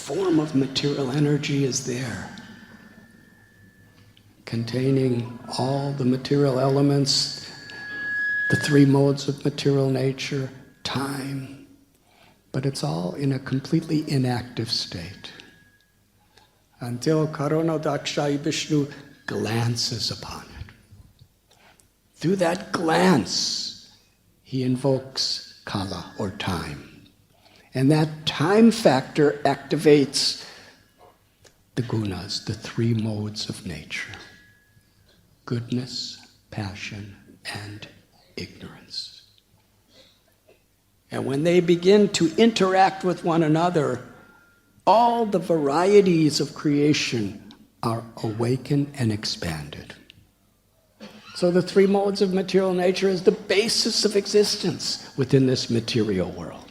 form of material energy is there, containing all the material elements, the three modes of material nature, time, but it's all in a completely inactive state. Until Karunodakshayi Vishnu glances upon it. Through that glance, he invokes kala, or time. And that time factor activates the gunas, the three modes of nature: goodness, passion, and ignorance. And when they begin to interact with one another, all the varieties of creation are awakened and expanded. So the three modes of material nature is the basis of existence within this material world.